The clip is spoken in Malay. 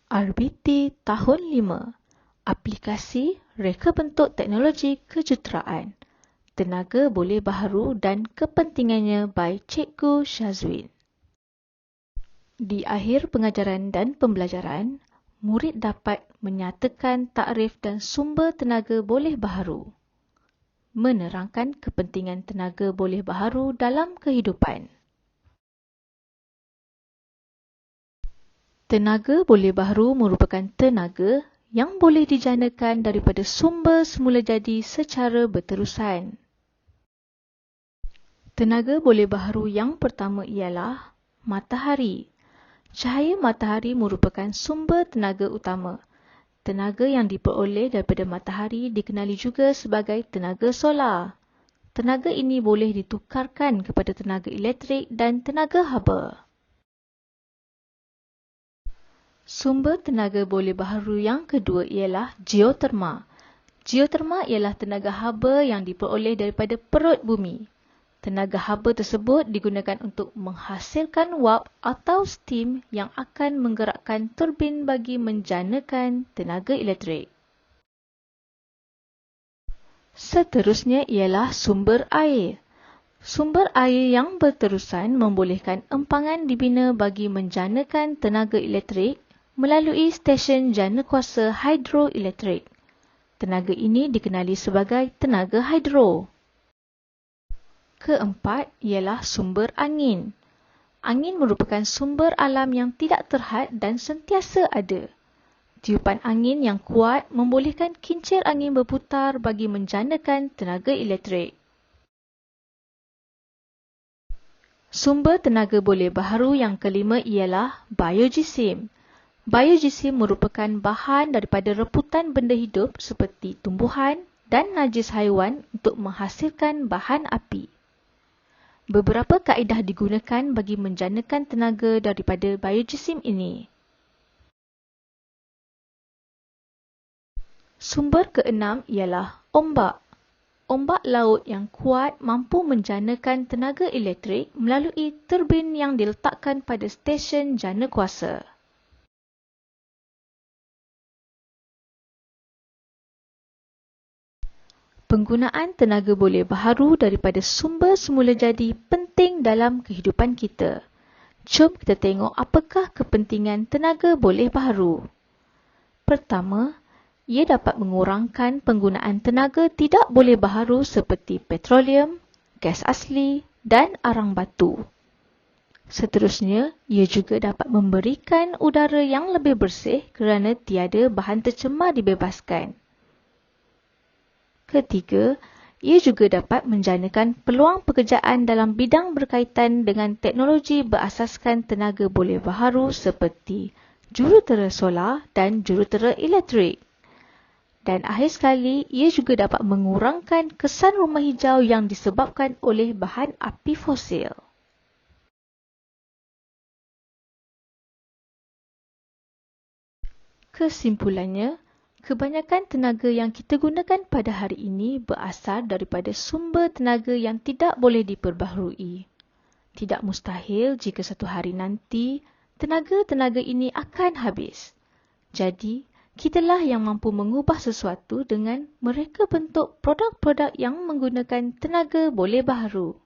RBT Tahun 5 Aplikasi Reka Bentuk Teknologi Kejuruteraan Tenaga Boleh Baharu dan Kepentingannya by Cikgu Syazwin. Di akhir pengajaran dan pembelajaran, murid dapat menyatakan takrif dan sumber tenaga boleh baharu, menerangkan kepentingan tenaga boleh baharu dalam kehidupan. Tenaga boleh baharu merupakan tenaga yang boleh dijanakan daripada sumber semula jadi secara berterusan. Tenaga boleh baharu yang pertama ialah matahari. Cahaya matahari merupakan sumber tenaga utama. Tenaga yang diperoleh daripada matahari dikenali juga sebagai tenaga solar. Tenaga ini boleh ditukarkan kepada tenaga elektrik dan tenaga haba. Sumber tenaga boleh baharu yang kedua ialah geoterma. Geoterma ialah tenaga haba yang diperoleh daripada perut bumi. Tenaga haba tersebut digunakan untuk menghasilkan wap atau steam yang akan menggerakkan turbin bagi menjanakan tenaga elektrik. Seterusnya ialah sumber air. Sumber air yang berterusan membolehkan empangan dibina bagi menjanakan tenaga elektrik melalui stesen janakuasa hidroelektrik. Tenaga ini dikenali sebagai tenaga hidro. Keempat ialah sumber angin. Angin merupakan sumber alam yang tidak terhad dan sentiasa ada. Tiupan angin yang kuat membolehkan kincir angin berputar bagi menjanakan tenaga elektrik. Sumber tenaga boleh baharu yang kelima ialah biogesim. Biogesim merupakan bahan daripada reputan benda hidup seperti tumbuhan dan najis haiwan untuk menghasilkan bahan api. Beberapa kaedah digunakan bagi menjanakan tenaga daripada biogesim ini. Sumber keenam ialah ombak. Ombak laut yang kuat mampu menjanakan tenaga elektrik melalui turbin yang diletakkan pada stesen janakuasa. Penggunaan tenaga boleh baharu daripada sumber semula jadi penting dalam kehidupan kita. Jom kita tengok apakah kepentingan tenaga boleh baharu. Pertama, ia dapat mengurangkan penggunaan tenaga tidak boleh baharu seperti petroleum, gas asli dan arang batu. Seterusnya, ia juga dapat memberikan udara yang lebih bersih kerana tiada bahan tercemar dibebaskan. Ketiga, ia juga dapat menjanakan peluang pekerjaan dalam bidang berkaitan dengan teknologi berasaskan tenaga boleh baharu seperti jurutera solar dan jurutera elektrik. Dan akhir sekali, ia juga dapat mengurangkan kesan rumah hijau yang disebabkan oleh bahan api fosil. Kesimpulannya, kebanyakan tenaga yang kita gunakan pada hari ini berasal daripada sumber tenaga yang tidak boleh diperbaharui. Tidak mustahil jika satu hari nanti, tenaga-tenaga ini akan habis. Jadi, kitalah yang mampu mengubah sesuatu dengan mereka bentuk produk-produk yang menggunakan tenaga boleh baharu.